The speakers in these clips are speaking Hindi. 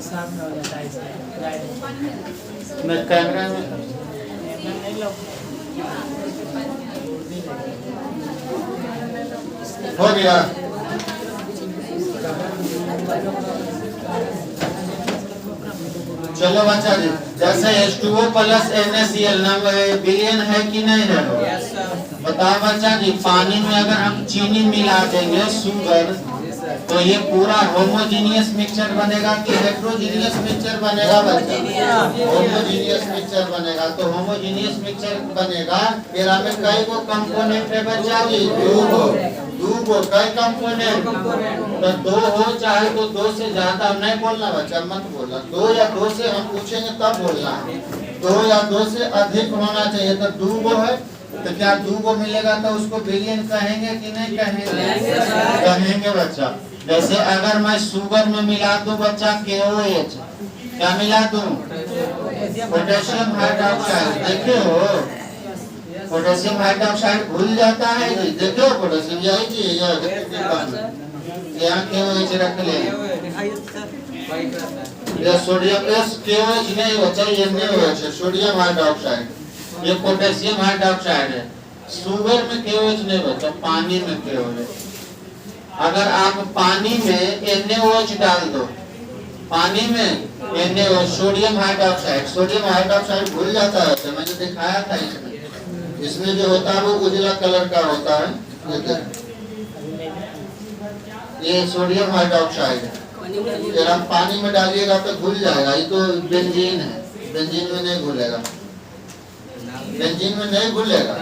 सामने हो जाता है इसमें। मैं कैमरा में हो गया। चलो बच्चा जी, जैसे H2O प्लस NaCl नाम विलयन है कि नहीं है? बताओ बच्चा जी, पानी में अगर हम चीनी मिला देंगे शुगर, तो ये पूरा होमोजीनियस मिक्सचर बनेगा कि हेट्रोजीनियस मिक्सचर बनेगा बच्चा? होमोजीनियस मिक्सचर बनेगा। तो होमोजीनियस मिक्सचर बनेगा, मेरा में कई को कंपोनेंट है बच्चा जी? दो को कई कंपोनेंट? तो दो हो चाहे तो दो से ज्यादा नहीं बोलना बच्चा, मत बोलना। दो या दो से हम पूछेंगे तब बोलना। दो या दो से अधिक होना चाहिए। तो दो को है तो क्या दो को मिलेगा तो उसको बिलियन कहेंगे कि नहीं कहेंगे? कहेंगे बच्चा। जैसे अगर मैं शुगर में मिला दूं बच्चा KOH, क्या मिला दूं? Potassium hydroxide. देखे हो पोटेशियम हाइड्रोक्साइड भूल जाता है जी? देखो पोटेशियम यही जी यहाँ KOH रख ले। ये सोडियम KOH नहीं बच्चा, ये NaOH है, सोडियम हाइड्रोक्साइड। ये पोटेशियम हाइड्रोक्साइड है। शुगर में KOH नहीं बच्चा, पानी में KOH। अगर आप पानी में NaOH डाल दो, पानी में NaOH sodium hydroxide, sodium hydroxide भूल जाता है। तो मैंने दिखाया था इसमें जो होता है वो उजला कलर का होता है, ये सोडियम हाइड्रोक्साइड है। अगर आप पानी में डालिएगा तो घुल जाएगा। ये तो बेंजीन है, बेंजीन में नहीं घुलेगा, बेंजीन में नहीं घुलेगा।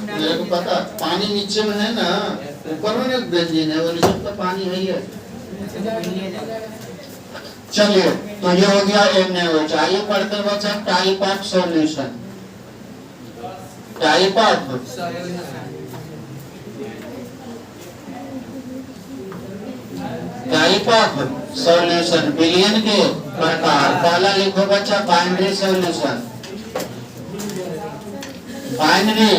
मेरे को पता, पानी नीचे में है ना, ऊपर में बेंजीन है, वो नीचे तो पानी है ही है। चलिए, तो ये हो गया NaOH। आइए पढ़ते बच्चा type of solution. Type of solution, विलयन के प्रकार। पहला लिखो बच्चा binary solution. Binary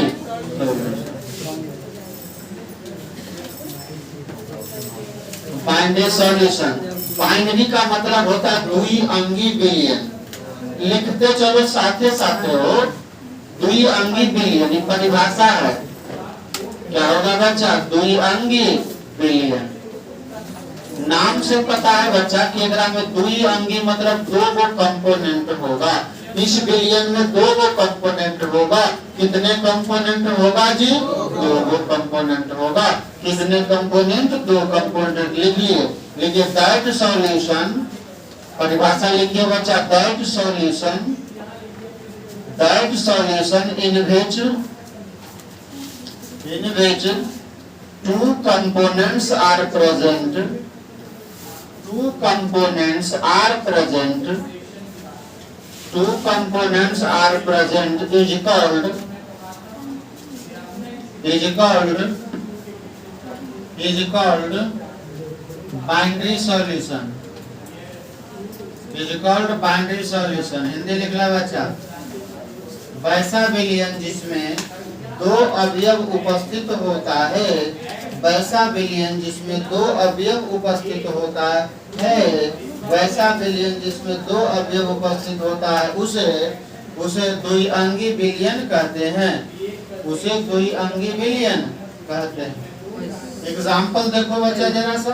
binary solution, binary का मतलब होता है द्विअंगी विलयन। लिखते चलो साथे साथे हो, द्विअंगी विलयन ये परिभाषा है। क्या होगा बच्चा? द्विअंगी विलयन। नाम से पता है बच्चा कि एकरा में द्विअंगी मतलब दो गो कंपोनेंट होगा। इस विलयन में दो गो कंपोनेंट होगा। कितने कंपोनेंट होगा जी? दो गो कंपोनेंट होगा। कितने कंपोनेंट? दो कंपोनेंट। लिखिए, लिखिए दैट सॉल्यूशन, परिभाषा लिखिए बच्चा, that solution in which two components are present, two components are present is called binary solution, is called binary solution। Hindi लिखला बच्चा, वैसा विलयन जिसमें दो अवयव उपस्थित होता है, वैसा विलयन जिसमें दो अवयव उपस्थित होता है, वैसा विलयन जिसमें दो अवयव उपस्थित होता है, उसे द्विअंगी विलयन कहते हैं। उसे द्विअंगी विलयन कहते हैं। एग्जाम्पल देखो बच्चा जरा सा,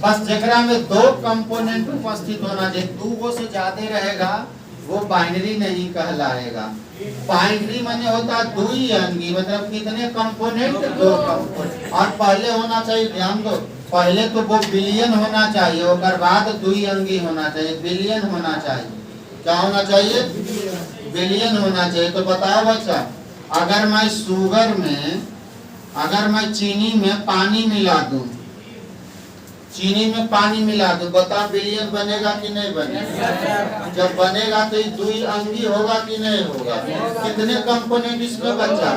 बस जेकरा में दो कंपोनेंट उपस्थित होना चाहिए, दो से ज्यादा रहेगा वो बाइनरी नहीं कहलाएगा। बाइनरी माने होता है द्विअंगी, मतलब कितने कंपोनेंट? दो कंपोनेंट। और पहले होना चाहिए, ध्यान दो, पहले तो वो विलयन होना चाहिए, और बाद द्विअंगी होना चाहिए, विलयन होना चाहिए। क्या होना चाहिए? विलयन होना चाहिए। तो बताओ बच्चा, अगर मैं शुगर में, अगर मैं चीनी में पानी मिला दूं, चीनी में पानी मिला दो, बताओ विलयन बनेगा कि नहीं बनेगा? जब बनेगा तो ये द्विअंगी होगा कि नहीं होगा? कितने कंपोनेंट इसमें बच्चा?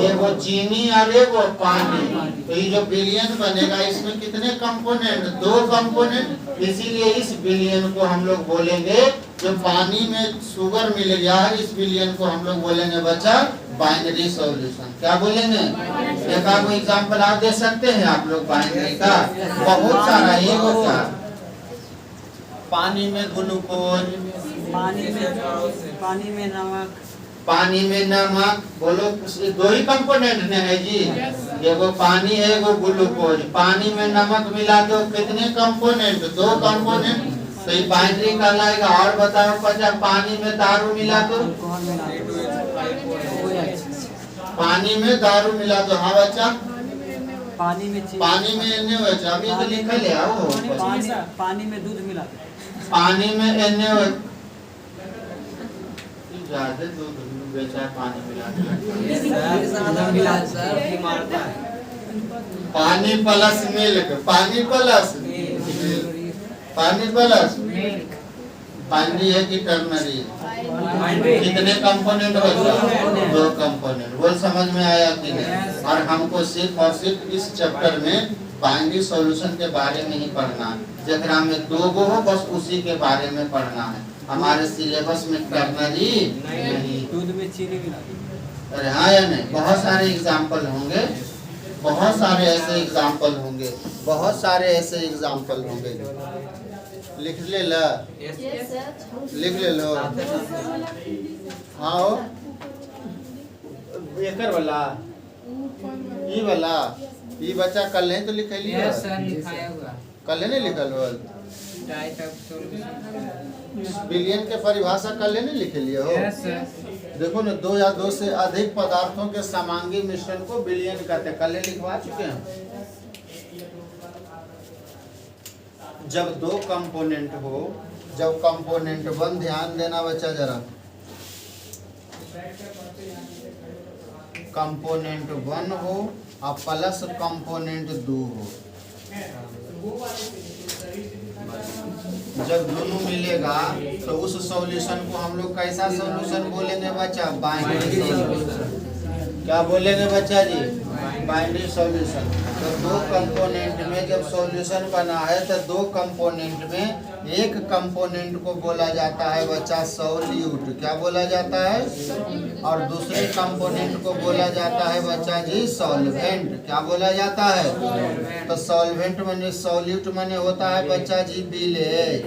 एगो चीनी और एगो पानी। तो ये जो विलयन बनेगा इसमें कितने कंपोनेंट? दो कंपोनेंट। इसीलिए इस विलयन को हम लोग बोलेंगे, जो पानी में शुगर मिल गया है, इस विलयन को हम लोग बोलेंगे बच्चा बाइनरी सॉल्यूशन। क्या बोलेंगे? एक आपको एग्जाम्पल आप दे सकते हैं आप लोग बाइनरी का? बहुत सारा ये होता है। पानी में ग्लूकोज, पानी में नमक, पानी में नमक, बोलो दो ही कंपोनेंट ने है जी। एगो पानी है एगो ग्लूकोज। पानी में नमक मिला दो कितने कंपोनेंट? दो कंपोनेंट, तो ये बाइनरी कहलाएगा। और बताओ बच्चा, पानी में दारू मिला दो, पानी में दारू मिला दो। हाँ बच्चा, पानी में एने बच्चा अभी तो लिखा ले आओ। पानी में दूध मिला दो, पानी में एने ज्यादा दूध बेचा, पानी मिला दो। पानी प्लस मिल्क, पानी प्लस बाइनरी है कि टर्नरी? कितने कंपोनेंट बचा? दो कंपोनेंट। बोल समझ में आया कि नहीं? और हमको सिर्फ और सिर्फ इस चैप्टर में बाइनरी सॉल्यूशन के बारे में ही पढ़ना है। जगरा में दो गो हो बस उसी के बारे में पढ़ना है। हमारे सिलेबस में टर्नरी नहीं। दूध में चीनी मिला दो। अरे हाँ या नहीं? बहुत सारे एग्जाम्पल होंगे, बहुत सारे ऐसे एग्जाम्पल होंगे, बहुत सारे ऐसे एग्जाम्पल होंगे। लिख ले ला, लिख ले लो। हाँ एकर वाला, ई वाला, ई बच्चा कल नहीं तो लिख लिया, कल नहीं लिखल हो। बिलियन के परिभाषा कल नहीं लिख लिया हो। देखो ना, दो या दो से अधिक पदार्थों के समांगी मिश्रण को बिलियन कहते हैं। कल लिखवा चुके हैं। जब दो कंपोनेंट हो, जब कंपोनेंट वन, ध्यान देना बच्चा जरा, कंपोनेंट वन हो और प्लस कंपोनेंट दो हो, जब दोनों मिलेगा तो उस सॉल्यूशन को हम लोग कैसा सॉल्यूशन बोलेंगे बच्चा? Binary solution. क्या बोलेंगे बच्चा जी? Binary solution. तो दो कंपोनेंट में जब सॉल्यूशन बना है तो दो कंपोनेंट में एक कंपोनेंट को बोला जाता है बच्चा सॉल्यूट। क्या बोला जाता है? और दूसरे कंपोनेंट को बोला जाता है बच्चा जी सॉल्वेंट। क्या बोला जाता है? तो सॉल्वेंट माने, सॉल्यूट माने होता है बच्चा जी विलेय,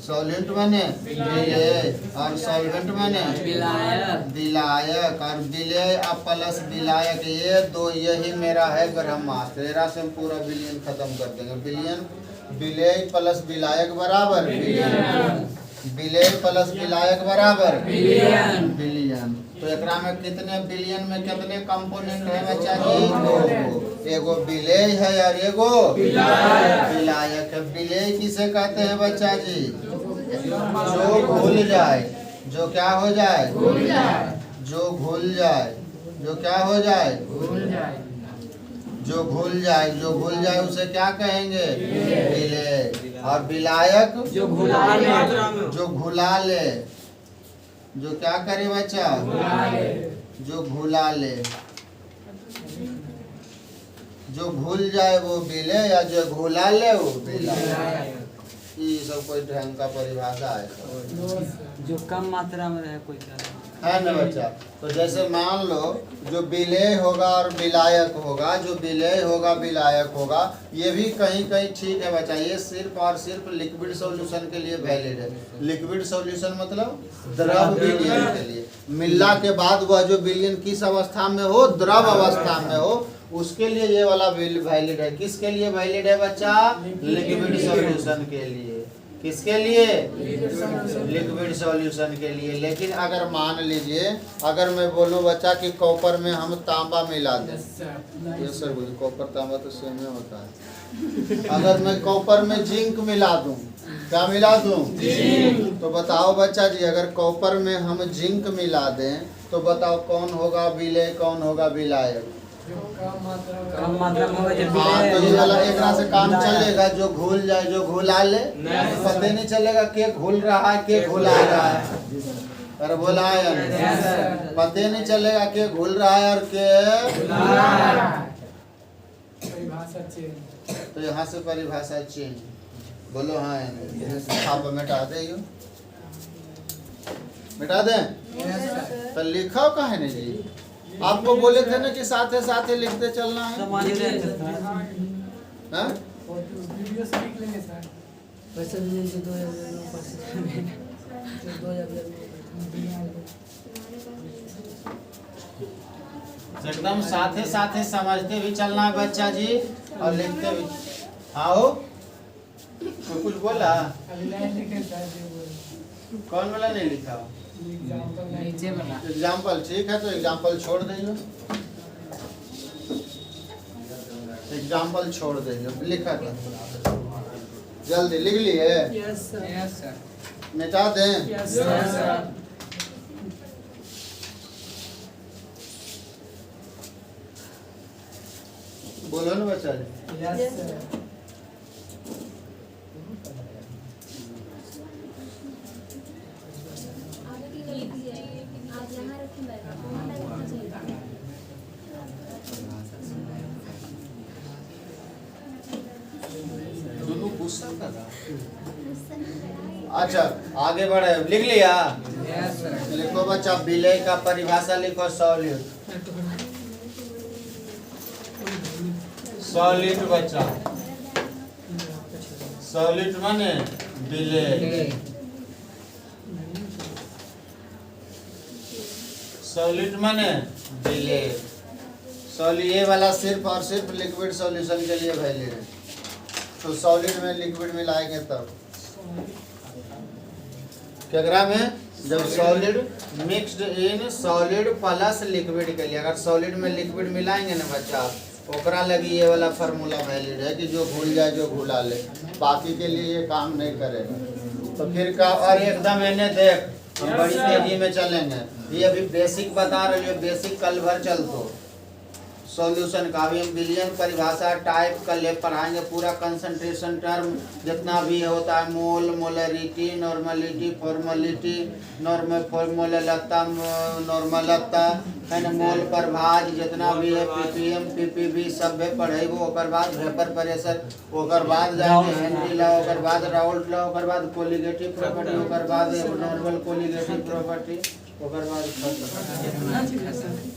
सॉल्यूट माने विलेय, और सॉल्वेंट माने विलायक। और विलेय और प्लस विलायक, ये दो, यही मेरा है ब्रह्मास्त्र। तेरा से हम पूरा बिलियन खत्म कर देंगे। बिलियन, विलेय प्लस विलायक बराबर बिलियन, विलेय प्लस विलायक बराबर बिलियन। तो एकरा में कितने बिलियन में कितने कंपोनेंट है बच्चा जी? दो। एगो विलेय है और एगो विलायक है। विलेय किसे कहते हैं बच्चा जी? जो घुल जाए, जो क्या हो जाए? जो घुल जाए, जो क्या हो जाए? जो घुल जाए, जो घुल जाए उसे क्या कहेंगे? विलेय। और विलायक जो घुला ले, जो घुला ले, जो क्या करे बच्चा? जो घुला ले, जो घुल जाए वो विलेय, या जो घुला ले वो विलायक। ये सब कोई ढंग का परिभाषा है जो कम मात्रा में रहे कोई है ना बच्चा? तो जैसे मान लो जो विलेय होगा और विलायक होगा, जो विलेय होगा विलायक होगा, ये भी कहीं कहीं ठीक है बच्चा। ये सिर्फ और सिर्फ लिक्विड सॉल्यूशन के लिए वैलिड है। लिक्विड सॉल्यूशन मतलब द्रव विलयन के लिए। मिलना के बाद वह जो विलयन किस अवस्था में हो? द्रव अवस्था में हो, उसके लिए ये वाला वैलिड है। किसके लिए वैलिड है बच्चा? लिक्विड सॉल्यूशन के लिए। किसके लिए? लिक्विड सॉल्यूशन के लिए। लेकिन अगर मान लीजिए, अगर मैं बोलूं बच्चा कि कॉपर में हम तांबा मिला दें, ये सर बोलिए कॉपर तांबा तो सेम ही होता है। अगर मैं कॉपर में जिंक मिला दूं, क्या मिला दूं? जिंक। तो बताओ बच्चा जी, अगर कॉपर में हम जिंक मिला दें तो बताओ कौन होगा विलेय, कौन होगा विलायक? कम मात्रा में होगा जब हाँ, तो ये वाला एक से काम चलेगा। जो घुल जाए, जो घुला ले, पता नहीं चलेगा के घुल रहा है के घुला रहा है। अरे बोला है, पता नहीं चलेगा के घुल रहा है और के। तो यहाँ से परिभाषा चेंज। बोलो हाँ आप मिटा दे, यो मिटा दें तो लिखो कहे नहीं जी? आपको बोले थे ना कि साथ ही लिखते चलना है। सामान्य रहते हैं। हाँ? वीडियो से लिख लेंगे सर। पैसे भी देंगे 2000 एकदम साथ ही समझते भी चलना है बच्चा जी, और लिखते भी। आओ तो कुछ बोला? अभी लाइन लिखे सर जो बोले। कौन वाला नहीं लिखा? एग्जाम्पल नीचे बना। एग्जाम्पल ठीक है, तो एग्जाम्पल छोड़ दीजिए, एग्जाम्पल छोड़ दीजिए। लिखा था, जल्दी लिख लिए? Yes sir. मिटा दें? Yes sir. बोलो ना बच्चा जी। Yes sir. अच्छा आगे बढ़े, लिख लिया? Yes sir. लिखो बच्चा, विलय का परिभाषा लिखो। सॉलिड बच्चा, सॉलिड माने विलय, सॉलिड माने विलय। ये वाला सिर्फ और सिर्फ लिक्विड सॉल्यूशन के लिए वैलिड है। तो सॉलिड में लिक्विड मिलाएंगे तब क्या में, जब solid mixed in solid plus liquid के लिए, अगर सॉलिड में लिक्विड मिलाएंगे ना बच्चा, ओकरा लगी ये वाला फार्मूला वैलिड है कि जो भूल जाए जो भूला ले, बाकी के लिए ये काम नहीं करेगा। तो फिर का, और एकदम इन्हें देख, हम बड़ी तेजी में चलेंगे। ये अभी बेसिक बता रहे हो, बेसिक कल भर चल दो। सॉल्यूशन का भी हम बिलियन परिभाषा टाइप कर ले पढ़ाएंगे, पूरा कंसंट्रेशन टर्म जितना भी होता है, मोल, मोलरिटी, नॉर्मलिटी, फॉर्मलिटी, नॉर्मल फॉर्मूलता, नॉर्मलता है ना, मोल प्रभाज जितना भी है, पीपीएम, पीपीबी सब भी पढ़ेबो। ओकर बाद वेपर प्रेशर, ओकर बाद जाके हेनरी लॉ, ओकर बाद राउल्ट लॉ, ओकर बाद कोलिगेटिव प्रॉपर्टी, ओकर बाद नॉर्मल कोलिगेटिव प्रॉपर्टी, ओकर बाद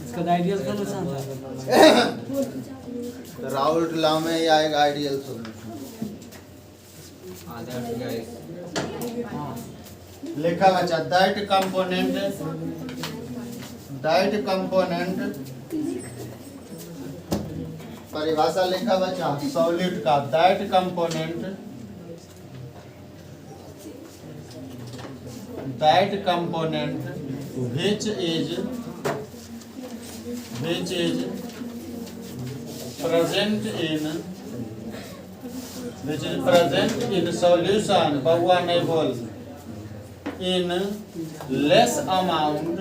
इसका आइडियल सॉल्यूशन था। राउल्ट लॉ में ही आएगा आइडियल सॉल्यूशन। लिखा बच्चा, दैट कंपोनेंट परिभाषा लिखा बच्चा सॉलिड का, that component which is present in solution, बहुआ नहीं बोल, in less amount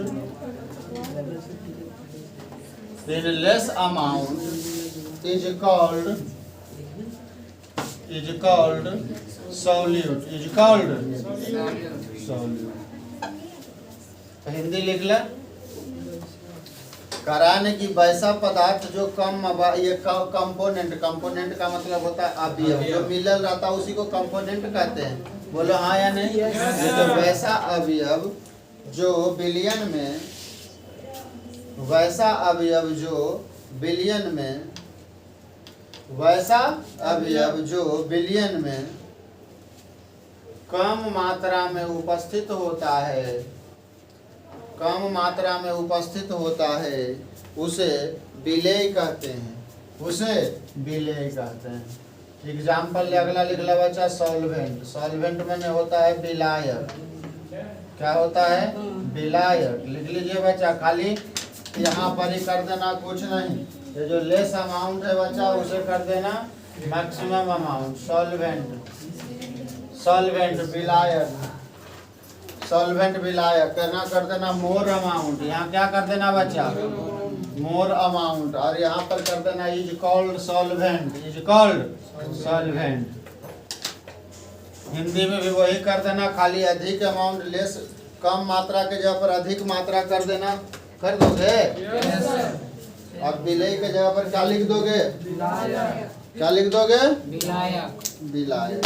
is called solute। Hindi लिख ले, कराने की वैसा पदार्थ जो कम, ये कंपोनेंट का मतलब होता है अवयव, जो मिलल रहता है उसी को कंपोनेंट कहते हैं। बोलो हाँ या नहीं? ये तो वैसा अवयव जो बिलियन में, वैसा अवयव जो बिलियन में कम मात्रा में उपस्थित होता है, उसे विलेय कहते हैं। एग्जाम्पल अगला लिख लो बच्चा, सॉल्वेंट में होता है विलायक। क्या होता है? विलायक। लिख लीजिए बच्चा, खाली यहाँ पर ही कर देना, कुछ नहीं। ये जो लेस अमाउंट है बच्चा उसे कर देना मैक्सिमम अमाउंट। सॉल्वेंट विलायक कहना, कर देना मोर अमाउंट। यहाँ क्या कर देना बच्चा? More amount. और यहाँ पर कर देना इज कॉल्ड सॉल्वेंट। हिंदी में भी वही कर देना, खाली अधिक अमाउंट, लेस कम मात्रा के जगह पर अधिक मात्रा कर देना। कर दोगे? और विलय के जगह पर क्या लिख दोगे? क्या लिख दोगे? विलायक।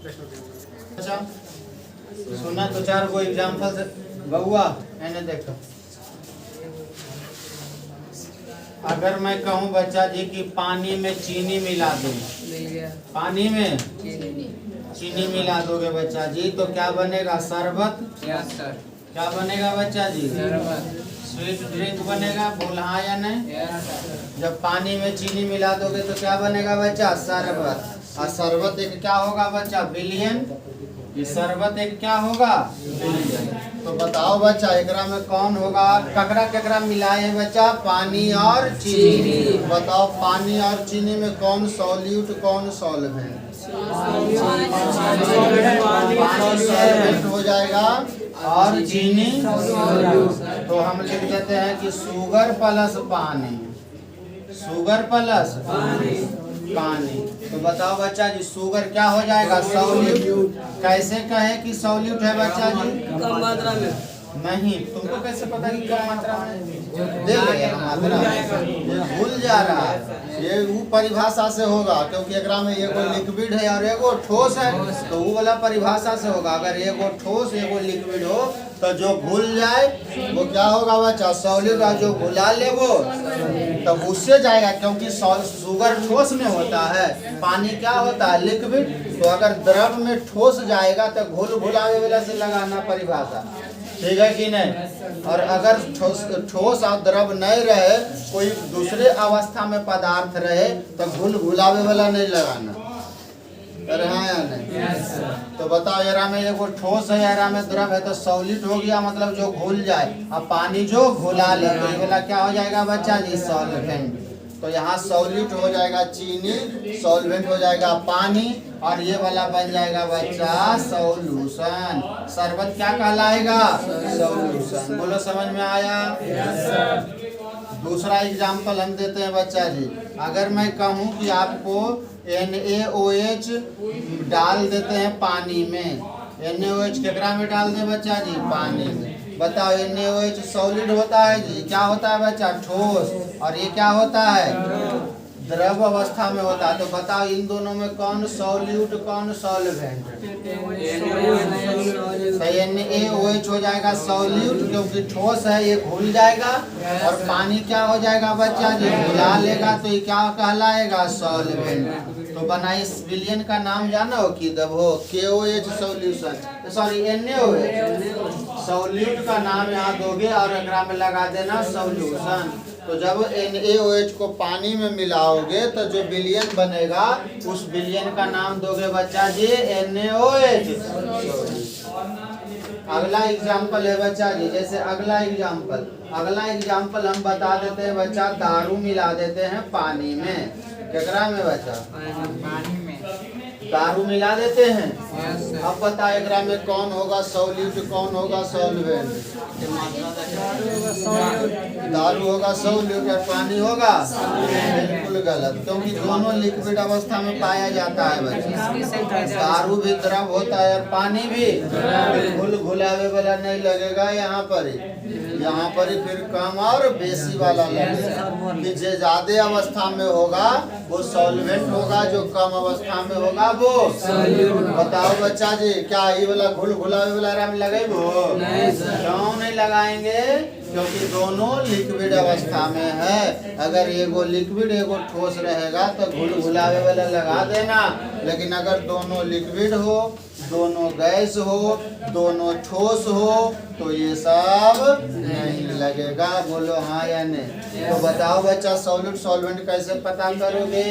अच्छा सुना तो 4 गो एग्जांपल से बउआ मैंने देखो। अगर मैं कहूँ बच्चा जी कि पानी में चीनी मिला दूं, मिल गया पानी में चीनी। चीनी मिला दोगे बच्चा जी तो क्या बनेगा? शरबत। Yes sir. क्या बनेगा बच्चा जी? शरबत। स्वीट ड्रिंक बनेगा। बोल हाँ या नहीं? Yes sir. जब पानी में चीनी मिला दोगे तो क्या बनेगा बच्चा? शरबत। और शरबत एक क्या होगा बच्चा? विलयन। ये शरबत एक क्या होगा? विलयन। तो बताओ बच्चा एकरा में कौन होगा? ककरा ककरा मिलाए हैं बच्चा? पानी और चीनी। बताओ पानी और चीनी में कौन सॉल्यूट कौन सॉल्वेंट? पानी सॉल्वेंट हो जाएगा और चीनी सॉल्यूट। तो हम लिख देते हैं कि शुगर प्लस पानी, शुगर प्लस पानी। तो बताओ बच्चा जी शुगर क्या हो जाएगा? सॉल्यूट। कैसे कहे कि सॉल्यूट है बच्चा जी? कम मात्रा में। नहीं, तुमको कैसे पता कि कम मात्रा में? दे देगा मात्रा, ये भूल जा रहा है। ये वो परिभाषा से होगा क्योंकि एकरा में एगो लिक्विड है और एगो ठोस है, तो वो वाला परिभाषा से होगा। अगर एगो ठोस एगो लिक्विड हो तो जो घुल जाए वो क्या होगा बच्चा? सॉलिड। और जो घुला ले वो तब उससे जाएगा क्योंकि शुगर ठोस में होता है, पानी क्या होता है? लिक्विड। तो अगर द्रव में ठोस जाएगा तो घुल घुलावे वाला से लगाना परिभाषा, ठीक है कि नहीं? और अगर ठोस और द्रव नहीं रहे, कोई दूसरे अवस्था में पदार्थ रहे तो घुल घुलावे वाला नहीं लगाना। अरे हाँ या नहीं? तो बताओ यारा में एगो ठोस है, यारा में द्रव है, तो सॉलिड हो गया मतलब जो घुल जाए। अब पानी जो घुला ले तो ये वाला क्या हो जाएगा बच्चा जी? सॉल्वेंट। तो यहाँ सॉलिड हो जाएगा चीनी, सॉल्वेंट हो जाएगा पानी, और ये वाला बन जाएगा बच्चा सॉल्यूशन। शरबत क्या कहलाएगा? सॉल्यूशन। बोलो समझ में आया? दूसरा एग्जाम्पल हम देते हैं बच्चा जी। अगर मैं कहूँ कि आपको NaOH डाल देते हैं पानी में, NaOH केकरा में डाल दे बच्चा जी? पानी में। बताओ NaOH सॉलिड होता है जी, क्या होता है बच्चा? ठोस। और ये क्या होता है? द्रव अवस्था में होता है। तो बताओ इन दोनों में कौन सॉल्यूट कौन सॉल्वेंट? NaOH हो जाएगा सॉल्यूट क्योंकि ठोस है, ये घुल जाएगा। और पानी क्या हो जाएगा बच्चा जी? घुला लेगा, तो ये क्या कहलाएगा? सॉल्वेंट। तो बना इस विलयन का नाम जाना हो कि दबो KOH solution, sorry NaOH। Solute का नाम यहाँ दोगे और एकरा में लगा देना सॉल्यूशन। तो जब NaOH को पानी में मिलाओगे तो जो विलयन बनेगा उस विलयन का नाम दोगे बच्चा जी NaOH। अगला एग्जाम्पल है बच्चा जी, जैसे अगला एग्जाम्पल हम बता देते हैं बच्चा, दारू मिला देते हैं पानी में। केकरा में बच्चा? पानी में दारू मिला देते हैं। Yes sir. अब बता एकरा में कौन होगा सॉल्यूट कौन होगा सॉल्वेंट? दारू होगा सॉल्यूट और पानी होगा? बिल्कुल गलत, क्योंकि दोनों लिक्विड अवस्था में पाया जाता है बच्चा। दारू भी द्रव होता है और पानी भी। बिल्कुल घुलावे वाला नहीं लगेगा यहाँ पर ही फिर कम और बेसी वाला लगेगा। कि जो ज्यादा अवस्था में होगा वो सॉल्वेंट होगा, जो कम अवस्था में होगा वो सॉल्यूट। बताओ बच्चा जी क्या ये वाला घुल घुलावे वाला में लगेगो? क्यों नहीं लगाएंगे? क्योंकि दोनों लिक्विड अवस्था में है। अगर एगो लिक्विड एगो ठोस रहेगा तो घुल घुलावे वाला लगा देना। लेकिन अगर दोनों लिक्विड हो, दोनों गैस हो, दोनों ठोस हो तो ये सब नहीं लगेगा। बोलो हाँ या नहीं? तो बताओ बच्चा सॉलिड सॉल्वेंट कैसे पता करोगे?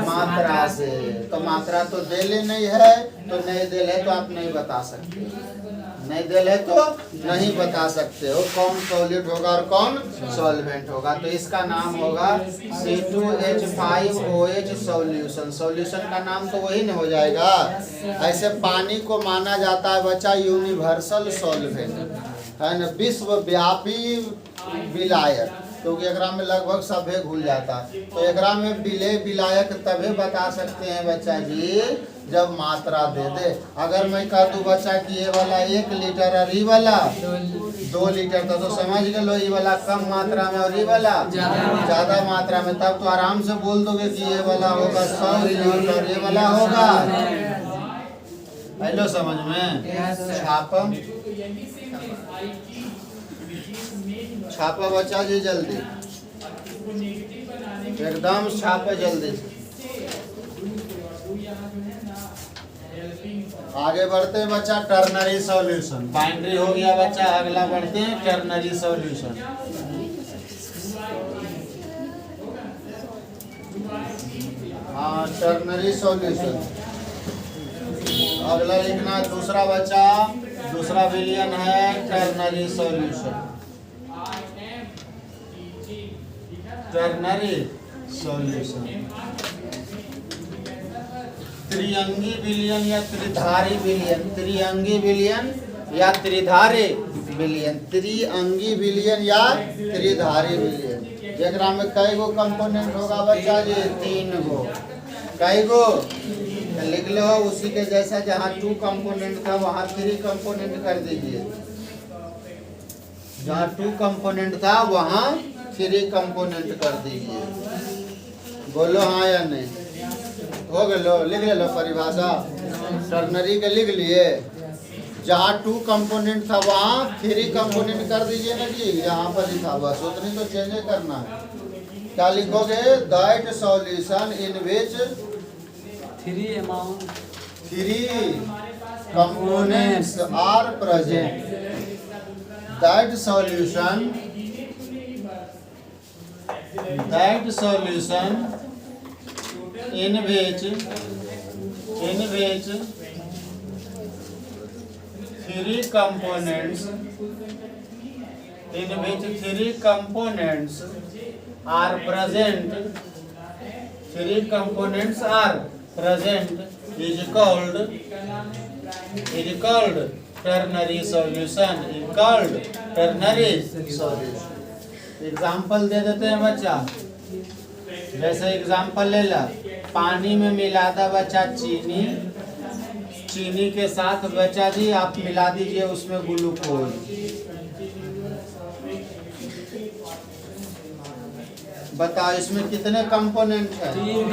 मात्रा से। तो मात्रा तो देले नहीं है, तो नहीं देले तो आप नहीं बता सकते, नहीं देले तो नहीं बता सकते हो कौन सॉलिड होगा और कौन सॉल्वेंट होगा। तो इसका नाम होगा C2H5OH सॉल्यूशन। सॉल्यूशन का नाम तो वही नहीं हो जाएगा। ऐसे पानी को माना जाता है बच्चा यूनिवर्सल सॉल्वेंट, है ना, विश्वव्यापी विलायक, क्योंकि एकरा में लगभग सभे घुल जाता है। तो एकरा में विलायक तभी बता सकते हैं बच्चा जी जब मात्रा दे दे। अगर मैं कह दूं बच्चा कि ये वाला 1 लीटर और ये वाला 2 लीटर तो समझ गए लो, ये वाला कम मात्रा में और ये वाला ज्यादा मात्रा में, तब तो आराम से बोल दोगे कि ये वाला होगा 100 लीटर और ये वाला होगा हेलो समझ में। Yes, sir. छापा बच्चा जी जल्दी, एकदम छापे जल्दी। आगे बढ़ते हैं बच्चा, टर्नरी सॉल्यूशन। बाइनरी हो गया बच्चा, अगला बढ़ते हैं टर्नरी सॉल्यूशन। हाँ, टर्नरी सॉल्यूशन। अगला लिखना दूसरा बच्चा, दूसरा विलियन है टर्नरी सॉल्यूशन। टर्नरी सॉल्यूशन त्रिअंगी विलियन या त्रिधारी विलियन, त्रिअंगी विलियन या त्रिधारी विलियन, त्रिअंगी विलियन या त्रिधारी विलियन। जेकरा में कई गो कंपोनेंट होगा बच्चा जी? 3 गो। कई गो लिख लो, उसी के जैसा जहाँ 2 कंपोनेंट था वहाँ 3 कंपोनेंट कर दीजिए। जहाँ 2 कंपोनेंट था वहाँ 3 कंपोनेंट कर दीजिए। बोलो हाँ या नहीं? हो गए, लिख लो परिभाषा। टर्नरी के लिख लिए, जहाँ 2 कंपोनेंट था वहाँ 3 कंपोनेंट कर दीजिए ना जी। यहाँ पर लिखा बस, उतनी तो चेंज करना है। क्या लिखोगे? That solution in which 3 components are present. That solution in which 3 components are present, 3 components are present is called ternary solution, is called ternary solution. Example दे देते हैं बच्चा। जैसे एग्जाम्पल ले ला, पानी में मिला था बच्चा चीनी, चीनी के साथ बच्चा जी आप मिला दीजिए उसमें ग्लूकोज। बताओ इसमें कितने कंपोनेंट है? 3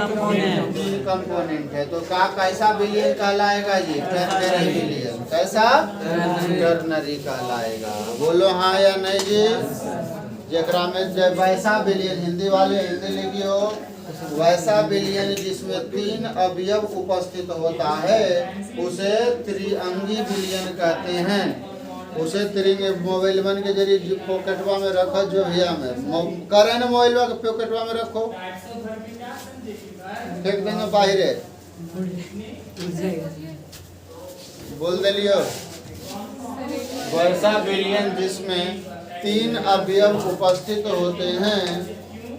कंपोनेंट है। तो का कैसा विलियन कहलाएगा जी? टर्नरी विलियन। कैसा? टर्नरी कहलाएगा। बोलो हाँ या नहीं जी? जेकरा में वैसा विलियन, हिंदी वाले हिंदी लिखियो, वैसा विलियन जिसमें 3 अवयव उपस्थित होता है उसे त्रिअंगी विलियन कहते हैं। उसे मोबाइल बन के जरिए पॉकेटवा में रखो, जो भैया में करे ना मोबाइलवा के पॉकेटवा में रखो, फेंक देंगे बाहर। बोल दिलियो, वैसा विलियन जिसमें 3 अवयव उपस्थित होते हैं,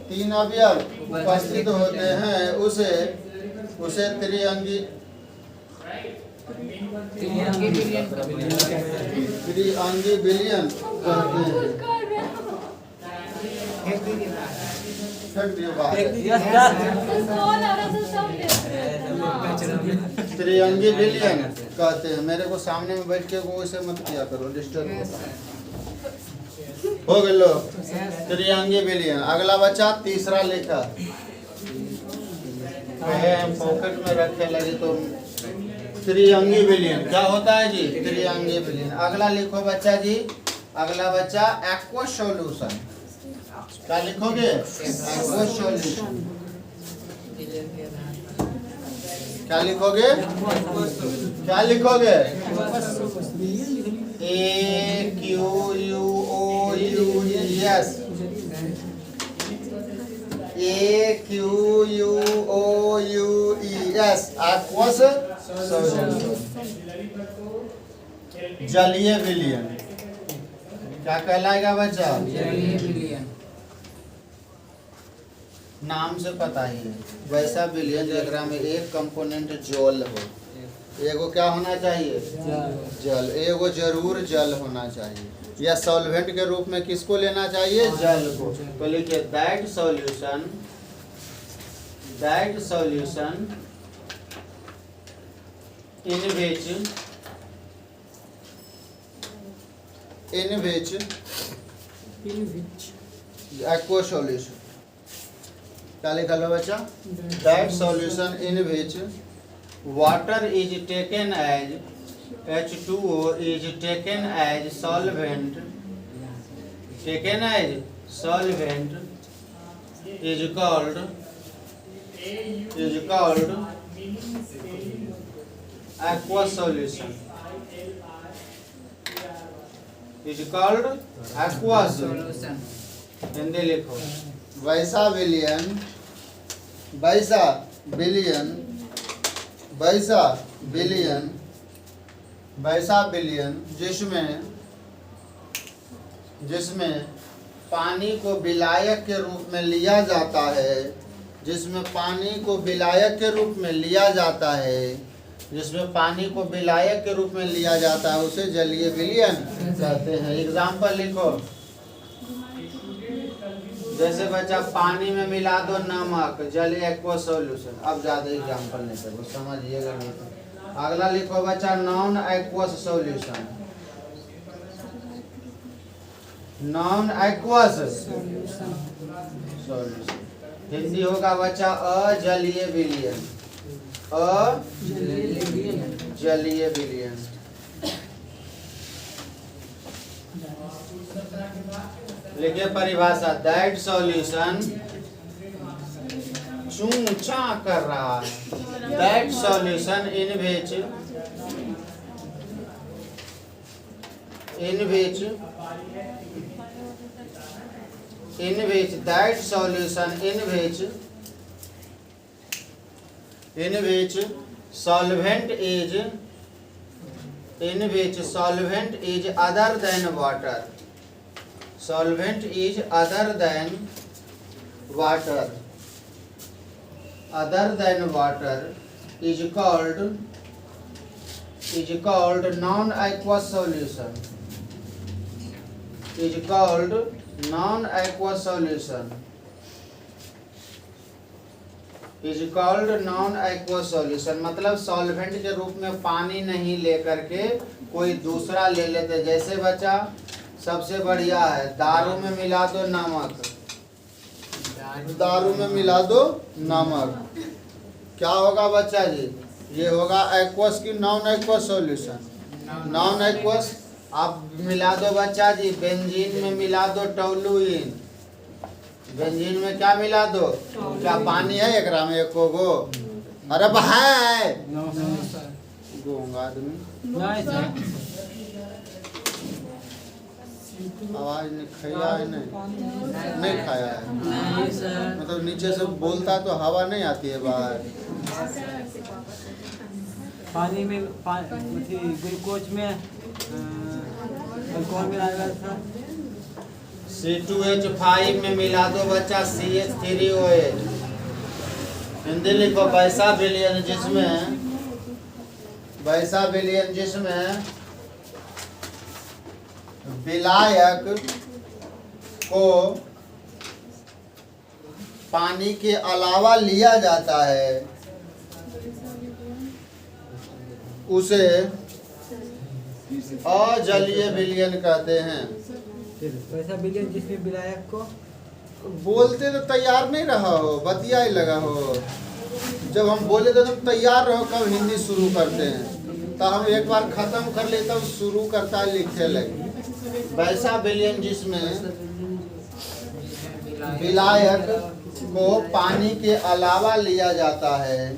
3 अवयव उपस्थित होते हैं, उसे त्रिअंगी विलियन कहते हैं। त्रिअंगी विलियन कहते हैं। मेरे को सामने में बैठ के वो इसे मत किया करो, डिस्टर्ब होता है। हो गए त्रिअंगी विलियन। अगला बच्चा तीसरा लेखा पॉकेट में रखे लगे तो त्रिअंगी विलियन क्या होता है जी? त्रिअंगी विलियन। अगला लिखो बच्चा जी, अगला बच्चा एक्वस सॉल्यूशन। क्या लिखोगे? Aqueous solution. क्या लिखोगे? क्या लिखोगे? AQUOUES, AQUOUES, aqueous solution. जलीय विलियन क्या कहलाएगा बच्चा? जलीय विलियन। नाम से पता ही है, वैसा विलियन जेकरा में एक कंपोनेंट जल हो। एगो क्या होना चाहिए? जल। एगो जरूर जल होना चाहिए। या सॉल्वेंट के रूप में किसको लेना चाहिए? जल को। तो लिखिए that solution in which aqueous solution। क्या लिखा लो बच्चा? That solution in which water is taken as H2O is taken as solvent, taken as solvent is called aqua solution, is called aqua solution. Solution. Hindi लिखो। वैसा बिलियन जिसमें पानी को विलायक के रूप में लिया जाता है, जिसमें पानी को विलायक के रूप में लिया जाता है उसे जलीय विलयन कहते हैं। एग्जाम्पल लिखो। जैसे बच्चा पानी में मिला दो नमक, जलीय एक्वा सॉल्यूशन। अब ज्यादा एग्जाम्पल नहीं करो, समझिएगा नहीं तो। अगला लिखो बच्चा non aqueous solution, non aqueous solution Hindi होगा बच्चा अजलीय विलयन, अजलीय विलयन। लिखिए परिभाषा, दैट सॉल्यूशन चूचा कर रहा है, that solution in which that solution in which solvent is other than water, solvent is other than water is called non-aqueous solution, is called non-aqueous solution, is called non-aqueous solution। मतलब सॉल्वेंट के रूप में पानी नहीं लेकर के कोई दूसरा ले लेते। जैसे बच्चा सबसे बढ़िया है, दारू में मिला दो नमक, क्या होगा बच्चा जी? ये होगा एक्वस की non aqueous solution. Non aqueous आप मिला दो बच्चा जी, बेंजीन में मिला दो टोलुइन, बेंजीन में क्या मिला दो? क्या पानी है एकरा में एको गो? अरे भाई गूंगा आदमी, आवाज नहीं खाया है, नहीं खाया है, मतलब नीचे से बोलता तो हवा नहीं आती है बाहर। पानी में ग्लूकोज में अल्कोहल मिलाया था। C2H5 में मिला दो बच्चा CH3OH। हिंदी लिखो, वैसा विलयन जिसमें विलायक को पानी के अलावा लिया जाता है उसे अजलीय विलयन कहते हैं। वैसा विलयन जिसमें विलायक को, बोलते तो तैयार नहीं रहा हो, बतिया ही लगा हो। जब हम बोले तो तुम तैयार रहो कब हिंदी शुरू करते हैं, तो हम एक बार खत्म कर ले तब शुरू करता है लिखने लगे। वैसा विलयन जिसमें विलायक को पानी के अलावा लिया जाता है,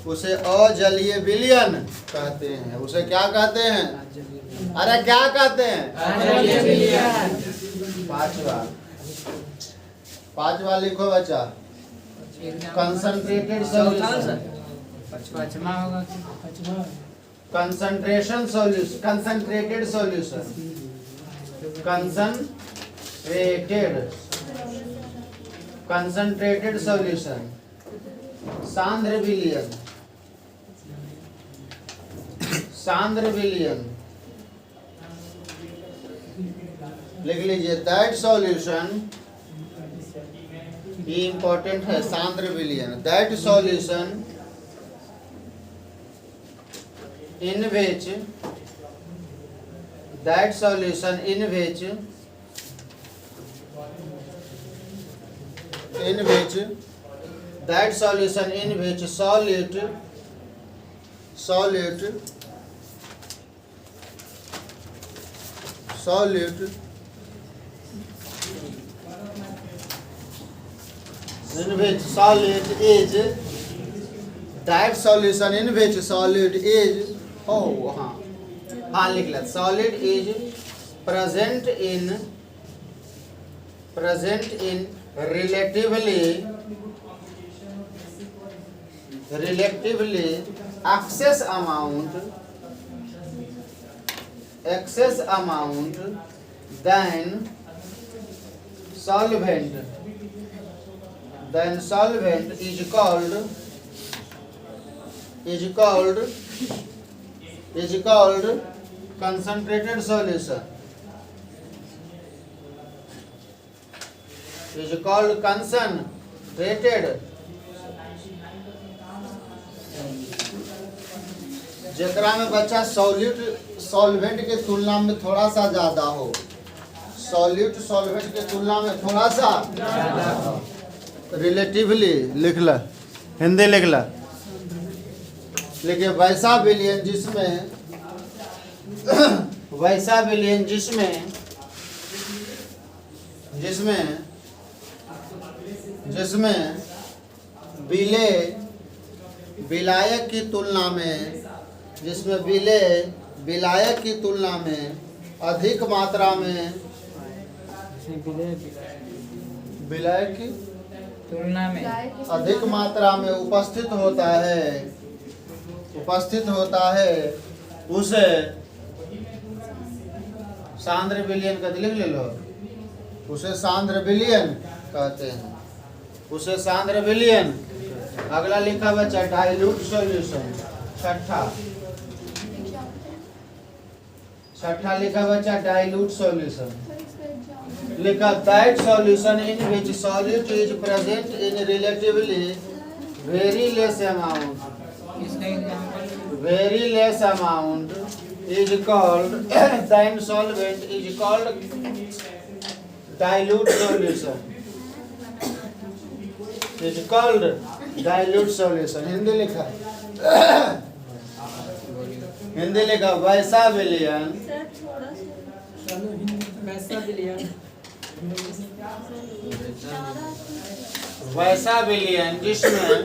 उसे अजलीय विलयन कहते हैं। उसे क्या कहते हैं? अरे क्या कहते हैं? पांचवा लिखो बच्चा, कंसंट्रेटेड सॉल्यूशन, कंसंट्रेटेड सॉल्यूशन, सांद्र विलयन लिख लीजिए। दैट सॉल्यूशन, ये इंपॉर्टेंट है, सांद्र विलयन। That solution in which in which that solution in which solute in which solute is that solution in which solute is हाँ लिख ला solid is present in relatively excess amount than solvent is called concentrated solution. Is called concentrated. जेकरा में बच्चा सॉल्वेंट के तुलना में थोड़ा सा ज्यादा हो, सॉल्यूट सॉल्वेंट के तुलना में थोड़ा सा रिलेटिवली लिख ला, हिंदी लिख ला। लेकिन वैसा विलयन जिसमें विलायक की तुलना में अधिक मात्रा में विलायक की तुलना में अधिक मात्रा में उपस्थित होता है उसे सांद्र विलयन का लिख ले लो, उसे सांद्र विलयन कहते हैं, उसे सांद्र विलयन। अगला लिखा बच्चा डाइल्यूट सॉल्यूशन, छठा लिखा बच्चा डाइल्यूट सॉल्यूशन। लिखा that solution in which solute is present in relatively very less amount is called then solvent is called dilute solution. Is called dilute solution. Hindi लिखा वैसा विलयन जिसमें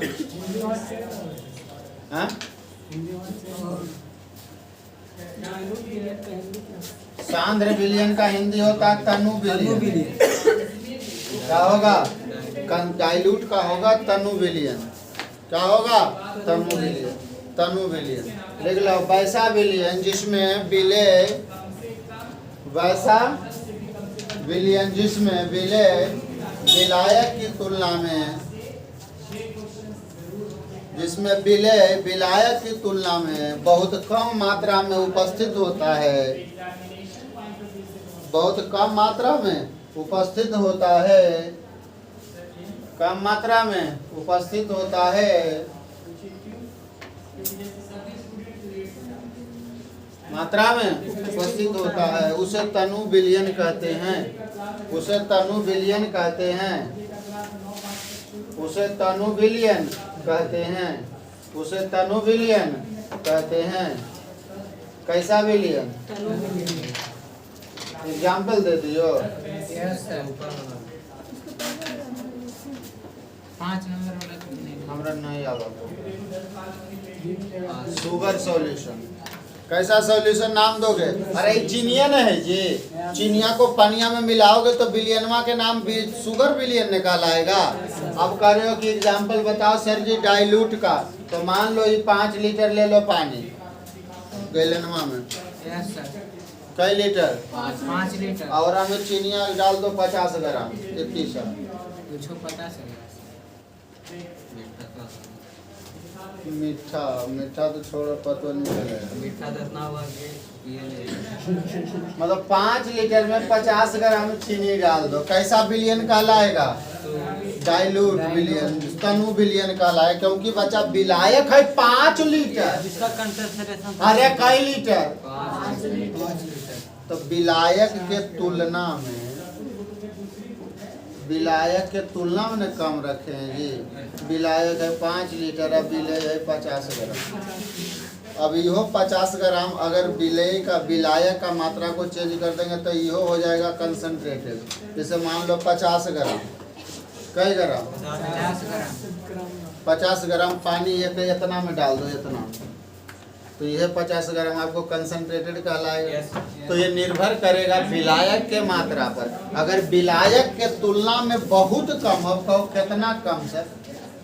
सांद्र विलयन का हिंदी होता है तनु विलयन। क्या होगा? डाइल्यूट का होगा तनु विलयन। क्या होगा? तनु विलयन। लिख लो वैसा विलयन जिसमें विलायक की तुलना में बहुत कम मात्रा में उपस्थित होता है, उसे तनु विलयन कहते हैं। कैसा विलयन? एग्जाम्पल दे दियो। हमरा नहीं आवा। Sugar solution. कैसा सॉल्यूशन नाम दोगे? अरे चीनिया न है जी, चीनिया को पानिया में मिलाओगे तो विलयनवा के नाम शुगर विलयन निकाल आएगा। अब कह रहे हो कि एग्जाम्पल बताओ सर जी डाइल्यूट का, तो मान लो ये 5 लीटर ले लो पानी गैलनवा में। कई लीटर? 5 लीटर। और हमें चीनिया डाल दो 50 ग्राम। कितनी सर? कुछ पता चलेगा। मीठा तो छोड़ो, पता नहीं चलेगा। मीठा जितना हुआ कि ये मतलब 5 लीटर में 50 ग्राम चीनी डाल दो, कैसा विलयन कहलाएगा? डाइल्यूट विलयन, तनु विलयन कहलाएगा। क्योंकि बच्चा विलायक है 5 लीटर। जिसका कंसंट्रेशन अरे कई लीटर? 5 लीटर। तो विलायक के तुलना में विलायक के तुलना में कम रखे हैं जी। विलायक है 5 लीटर, अब विलेय है 50 ग्राम। अब इहो 50 ग्राम अगर विलायक का मात्रा को चेंज कर देंगे तो इहो हो जाएगा कंसनट्रेटेड। जैसे मान लो 50 ग्राम, कई ग्राम 50 ग्राम पानी एक इतना में डाल दो, इतना, तो यह 50 ग्राम आपको कंसनट्रेटेड कहलाएगा। तो ये निर्भर करेगा विलायक के मात्रा पर। अगर विलायक के तुलना में बहुत कम हो, कहो कितना कम सर,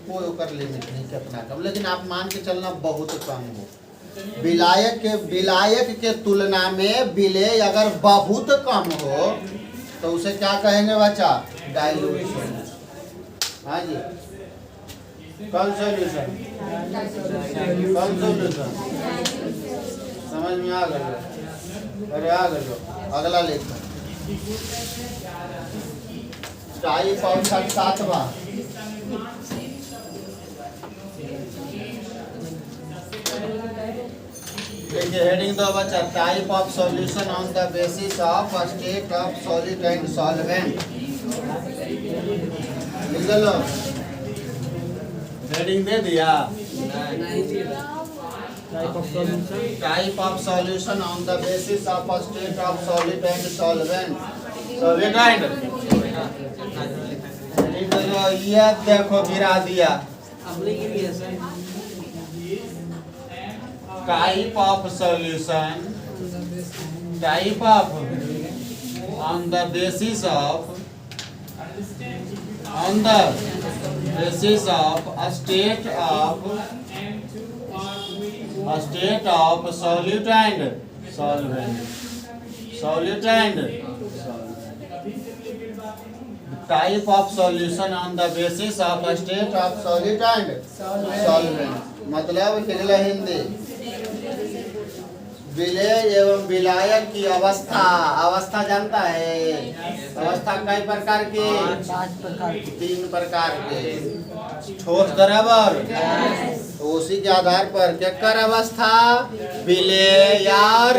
कोई ऊपर लिमिट नहीं कितना कम, लेकिन आप मान के चलना बहुत कम हो। विलायक के तुलना में विलेय अगर बहुत कम हो तो उसे क्या कहेंगे बच्चा? Dilute solution. हाँ जी, कौन सॉल्यूशन? कौन सॉल्यूशन? समझ में आ गया? अरे आ गया। अगला लेखन टाइप ऑफ 7वां। देखिए हेडिंग दो बच्चा, type of solution on the basis of state of solid and solvent. लिख लो, हेडिंग दे दिया। Type of solution on the basis of state of solid and solvent. Solid and ये देखो गिरा दिया। Type of solution, type of on the basis of, on the basis of state of solute and solvent, solute and type of solution on the basis of state of solute and solvent. मतलब लिखला हिंदी, विलेय एवं विलायक की अवस्था। अवस्था जानता है? अवस्था कई प्रकार की? 5 प्रकार की। 3 प्रकार के। ठोस, द्रव और तो उसी के आधार पर क्या कर अवस्था? विलेय और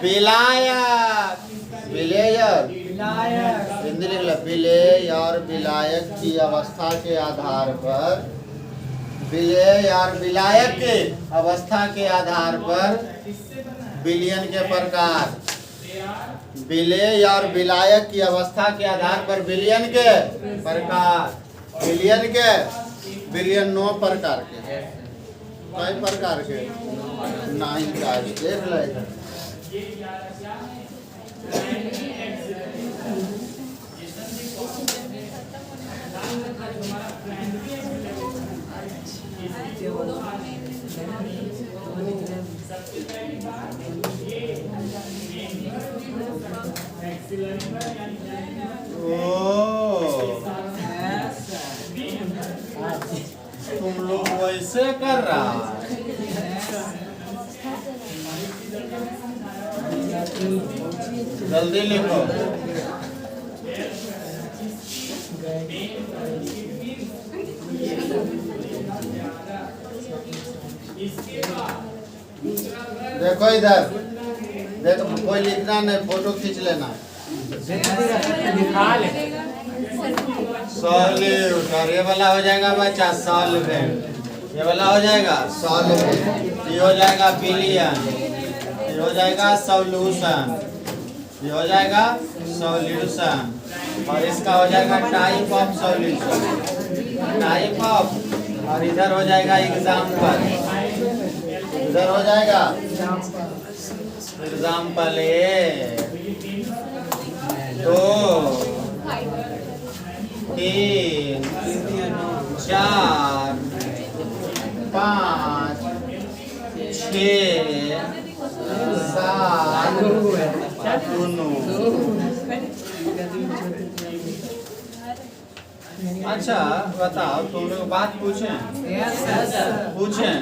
विलायक। विलेय और हिंदी लिख लो, विलेय और विलायक की अवस्था के आधार पर, विलेय और विलायक के अवस्था के आधार पर विलयन के प्रकार। विलेय और विलायक की अवस्था के आधार पर विलयन के प्रकार। विलयन के विलयन 9 प्रकार के। कई प्रकार के? 9 का देख लो इधर। तुम लोग वैसे कर रहा है। जल्दी लिखो। देखो इधर, देखो कोई लिखना नहीं, फोटो खींच लेना। सॉल्यूट, और ये वाला हो जाएगा बच्चा सॉल्वेंट। ये वाला हो जाएगा सॉल्वेंट। ये हो जाएगा विलयन। ये हो जाएगा सॉल्यूशन। ये हो जाएगा सॉल्यूशन। और इसका हो जाएगा type of solution, type of. और इधर हो जाएगा एग्जाम्पल। इधर हो जाएगा एग्जाम्पल 1, 2, 3, 4, 5, 6, 7, 9। अच्छा बताओ, तुम लोग बात पूछें? पूछें?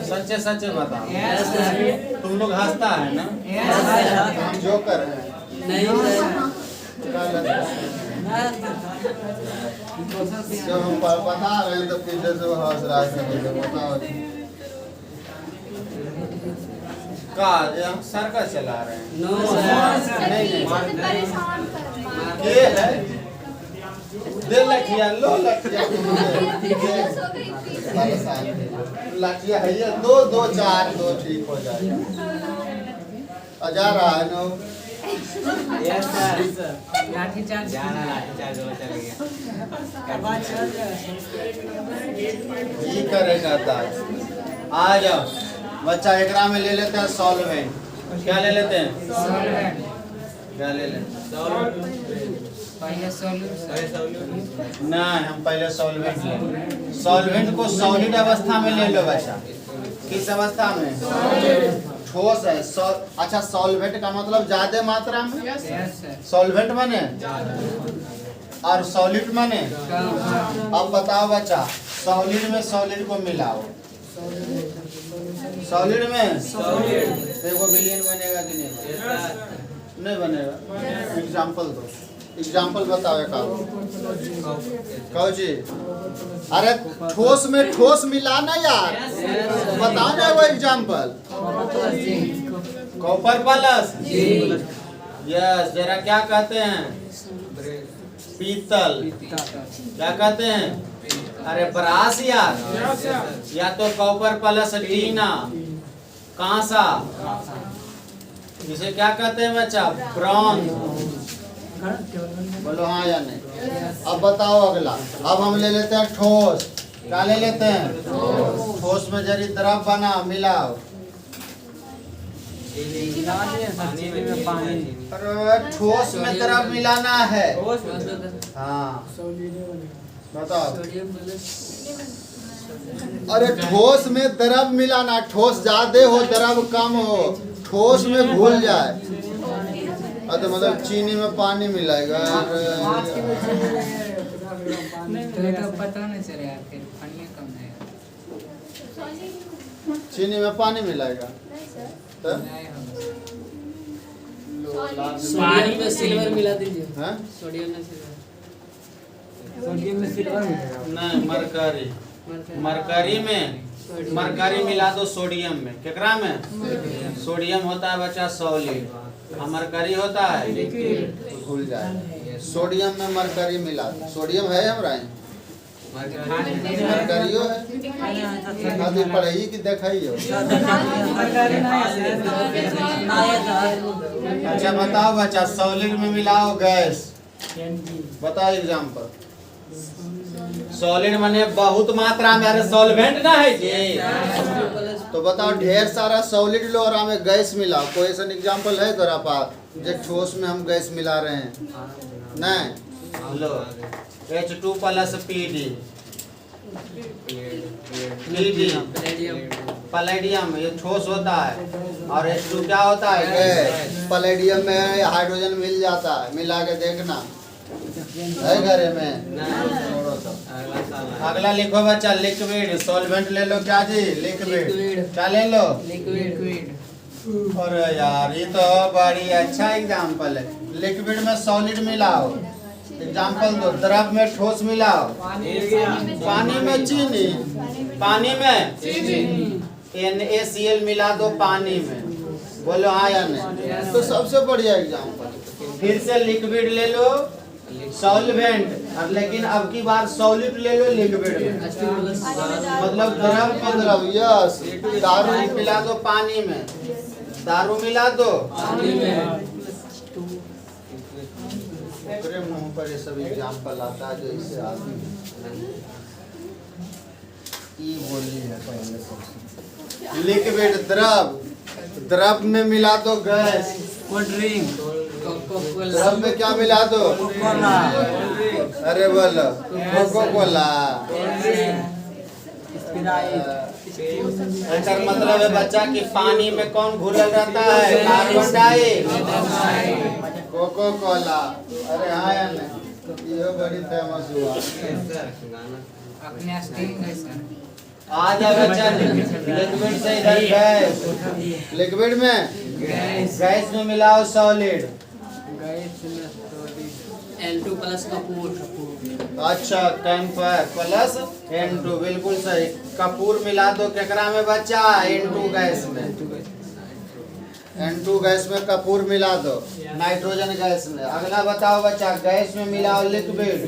सच्चे सच्चे बताओ। तुम लोग हंसता है ना? हम जो कर रहे हैं जब हम बता रहे हैं तो पीछे से हंस रहा है। बताओ का सर्कस चला रहे हैं? नहीं, ये है दे लठिया, लो लठिया। लठिया है ये, 2 2 4 2 ठीक हो जाएगा। जा रहा है नो। Yes sir. लाठी चार्ज जाना लाठी चार्ज हो चल गया। ये करेगा दास। आ जाओ बच्चा, एकरा में ले लेते हैं सॉल्वेंट। क्या ले लेते हैं? सॉल्वेंट। क्या ले लेते हैं? पहले सॉल्यूशन। नहीं, हम पहले सॉल्वेंट ले। सॉल्वेंट को सॉलिड अवस्था में ले लो बच्चा। किस अवस्था में? ठोस है। अच्छा, सॉल्वेंट का मतलब ज्यादा मात्रा में। Yes sir. सॉल्वेंट माने और सॉलिड माने। अब बताओ बच्चा, सॉलिड में सॉलिड को मिलाओ। सॉलिड में देखो बिलियन बनेगा कि नहीं? नहीं बनेगा। एग्जाम्पल दो, एग्जाम्पल बताओ एक। कहो जी, अरे ठोस में ठोस मिलाना यार, बताओ ना वो एग्जाम्पल। कॉपर प्लस यस, जरा क्या कहते हैं? पीतल। क्या कहते हैं? अरे ब्रास यार, या तो कॉपर प्लस टीना, कांसा, इसे क्या कहते हैं बच्चा? ब्रॉन्ज। बोलो हाँ या नहीं। अब बताओ अगला। अब हम ले लेते हैं ठोस। क्या ले लेते हैं? ठोस में जरी द्रव बना, मिलाओ। अरे ठोस में द्रव मिलाना है। हाँ बताओ। अरे ठोस में द्रव मिलाना, ठोस ज्यादा हो द्रव कम हो, ठोस में घुल जाए। तो मतलब चीनी में पानी मिलाएगा। तो पता नहीं चलेगा फिर पानी कम है। चीनी में पानी मिलाएगा तो? सोडियम में सिल्वर मिला दीजिए। हैं? सोडियम में सिल्वर। सोडियम में सिल्वर मिलेगा। नहीं, मरकरी। मरकरी में मरकरी मिला दो सोडियम में। केकरा में? सोडियम होता है बच्चा सॉलिड, मरकरी होता है लिक्विड। घुल जाए। सोडियम में मरकरी मिला दो। सोडियम है हमरा यहाँ? मरकरियो है। खाली पढ़ाई की देखाइयो। अच्छा बताओ बच्चा, सॉलिड में मिलाओ गैस। बताओ एग्जाम्पल। सॉलिड माने बहुत मात्रा में। अरे सॉल्वेंट ना है जी। तो बताओ ढेर सारा सॉलिड लो और हमें गैस मिलाओ। कोई ऐसा एग्जाम्पल है तेरा पास जो ठोस में हम गैस मिला रहे हैं? नहीं। लो H2 प्लस PD, पैलेडियम, ये ठोस होता है। और H2 क्या होता है? गैस। पैलेडियम में हाइड्रोजन मिल जाता है, मिला के देखना है घरे में। अगला लिखो बच्चा, लिक्विड। सॉल्वेंट ले लो। क्या जी? लिक्विड। क्या ले लो? लिक्विड। अरे यार, ये तो बड़ी अच्छा एग्जाम्पल है। लिक्विड में सॉलिड मिलाओ। एग्जाम्पल दो। द्रव में ठोस मिलाओ। पानी में चीनी। पानी में NaCl मिला दो पानी में। बोलो हाँ या नहीं? तो सबसे बढ़िया एग्जाम्पल। फिर से लिक्विड ले लो, सॉल्वेंट, और लेकिन अब की बार सॉलिड ले लो लिक्विड में। मतलब द्रव में द्रव। यस। दारू मिला दो पानी में। दारू मिला दो पानी में। ओकरे मुंह पर ये सब एग्जाम्पल आता है जो इससे आदमी ई बोली है पहले सबसे। लिक्विड द्रव, द्रव में मिला दो गैस। Cold drink. द्रव में क्या मिला दो? कोला। अरे बोलो कोको कोला। इसका मतलब है बच्चा कि पानी में कौन घुलल रहता है? Carbon dioxide. Coca Cola. अरे हाँ या नहीं? ये बड़ी फेमस हुआ। अपने स्टीम है सर। आ जा बच्चा, लिक्विड से इधर गैस। लिक्विड में गैस में मिलाओ सॉलिड। N2 plus Kapoor. अच्छा, कैंपर प्लस N2, बिल्कुल सही। कपूर मिला दो केकरा में बच्चा? N2 गैस में। N2 गैस में कपूर मिला दो नाइट्रोजन गैस में। अगला बताओ बच्चा, गैस में मिलाओ लिक्विड।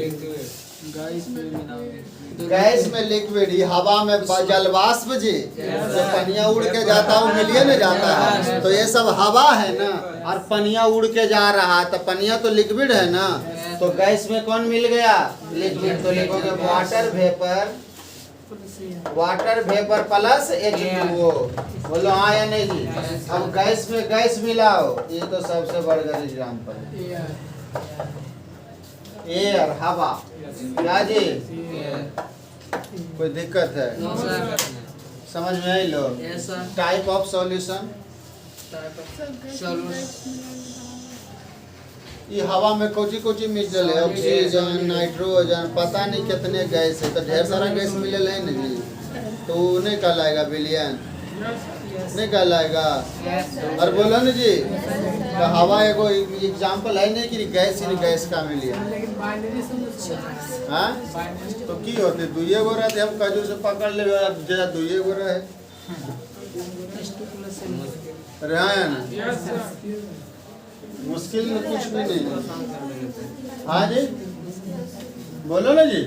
गैस में लिक्विड, ये हवा में जलवाष्प जी, जो पनिया उड़ के जाता है वो मिलिए में जाता है, तो ये सब हवा है ना, और पनिया उड़ के जा रहा है, तो पनिया तो लिक्विड है ना, तो गैस में कौन मिल गया? लिक्विड। तो लिखोगे वाटर वेपर प्लस H2O। बोलो हाँ या नहीं जी? अब गैस में गैस मिलाओ, ये तो सबसे बढ़कर एग्जाम्पल है। एयर, हवा, क्या जी? कोई दिक्कत है? समझ में आई लो? टाइप ऑफ सॉल्यूशन, ये हवा में कोची मिल है, ऑक्सीजन, नाइट्रोजन, पता नहीं कितने गैस है, तो ढेर सारा गैस मिले है ना जी, तो नहीं कहलाएगा बिलियन, नहीं कहलाएगा। और बोलो ना जी, तो हवा एगो एग्जाम्पल है नहीं कि गैस इन गैस का मिलियन। हाँ, तो की होते दुइये गो रहते, हम कजू से पकड़ ले जरा दुइये गो रहे, अरे हाँ ना, मुश्किल में कुछ भी नहीं। हाँ जी, बोलो ना जी,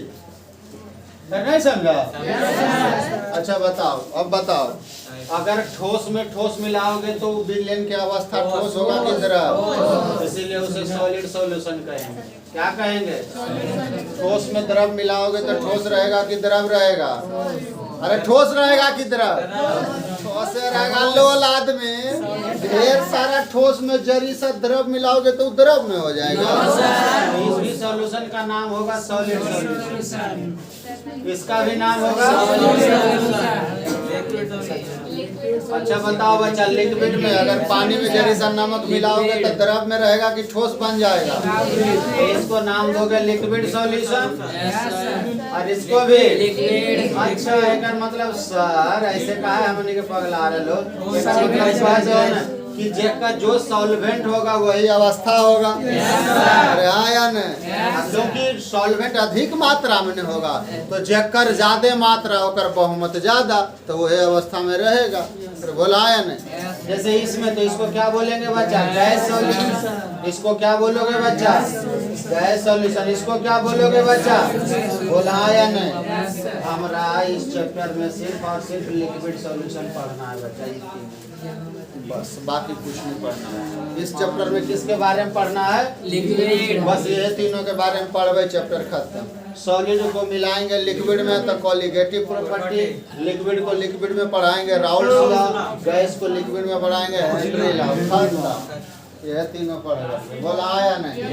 नहीं समझा? अच्छा बताओ, अब बताओ, अगर ठोस में ठोस मिलाओगे तो विलयन की अवस्था ठोस होगा कि द्रव, इसीलिए उसे सॉलिड सॉल्यूशन कहेंगे। क्या कहेंगे? ठोस में द्रव मिलाओगे तो ठोस रहेगा कि द्रव रहेगा? अरे ठोस रहेगा कि द्रव? ठोस रहेगा। लोलाद में ढेर सारा ठोस में जरी सा द्रव मिलाओगे तो द्रव में हो जाएगा। इस सॉल्यूशन का नाम होगा सॉलिड सॉल्यूशन, इसका भी नाम होगा। अच्छा बताओ बच्चा, लिक्विड में अगर पानी में जरी सा नमक मिलाओगे तो द्रव में रहेगा कि ठोस बन जाएगा? इसको नाम दोगे लिक्विड सॉल्यूशन, और इसको भी लिक्विड। अच्छा, एक मतलब सर ऐसे कहा है हमने के पगला रहे लोग, कि जेका जो सॉल्वेंट होगा वही अवस्था होगा। अरे हाँ या नहीं? क्योंकि सॉल्वेंट अधिक मात्रा में होगा तो जेकर ज्यादा मात्रा होकर बहुमत ज्यादा, तो वही अवस्था में रहेगा। तो बोला या नहीं? जैसे इसमें, तो इसको क्या बोलेंगे बच्चा? Gas solution. इसको क्या बोलोगे बच्चा? Gas solution. इसको क्या बोलोगे बच्चा? बोला या नहीं? हमारा इस चैप्टर में सिर्फ और सिर्फ लिक्विड सॉल्यूशन पढ़ना है बच्चा, बस बाकी कुछ नहीं पढ़ना है। इस चैप्टर में किसके बारे में पढ़ना है? लिक्विड। बस ये तीनों के बारे में पढ़वे, चैप्टर खत्म। सॉलिड को मिलाएंगे लिक्विड में तो कॉलिगेटिव प्रॉपर्टी, लिक्विड को लिक्विड में पढ़ाएंगे राउल्स लॉ, गैस को लिक्विड में पढ़ाएंगे हेनरी लॉ। यह तीनों पढ़ेगा। बोला आया नहीं?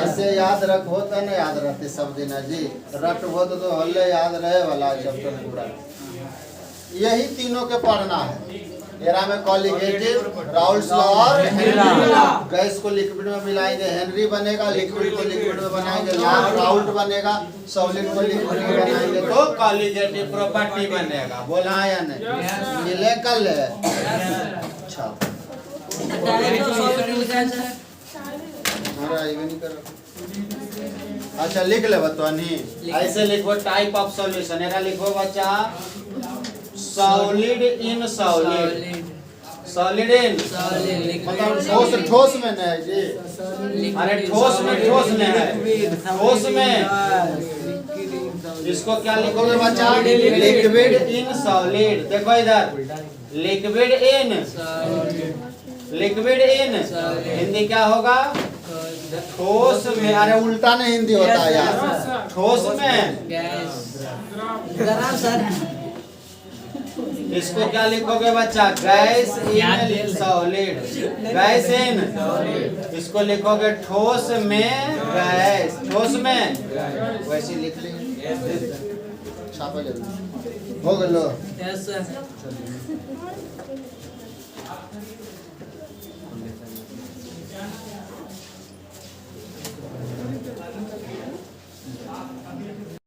ऐसे याद रखो तो नहीं याद रहते सब दिन जी, रट हो तो हल्ले याद रहे वाला चैप्टर पूरा। यही तीनों के पढ़ना है। एरा में कॉलिगेटिव, राउल्स लॉ और हेनरी लॉ। गैस को लिक्विड में मिलाएंगे हेनरी बनेगा, लिक्विड को लिक्विड में बनाएंगे राउल्ट बनेगा, सॉलिड को लिक्विड में बनाएंगे तो कॉलिगेटिव प्रॉपर्टी बनेगा। बोला या नहीं? मिले कल है। अच्छा, अच्छा लिख ले बतवानी, ऐसे लिखो टाइप ऑफ सॉल्यूशन। एरा लिखो बच्चा solid in solid, solid in मतलब ठोस ठोस में नहीं है जी। अरे ठोस में ठोस में है, ठोस में इसको क्या लिखोगे बच्चा? Liquid in solid. देखो इधर, liquid in, liquid in Hindi क्या होगा? ठोस में। अरे उल्टा नहीं हिंदी होता है यार, ठोस में। इसको क्या लिखोगे बच्चा? Gas in solid, gas in. इसको लिखोगे ठोस में गैस, ठोस में। वैसे लिख ली, छापा जल्दी हो गलो।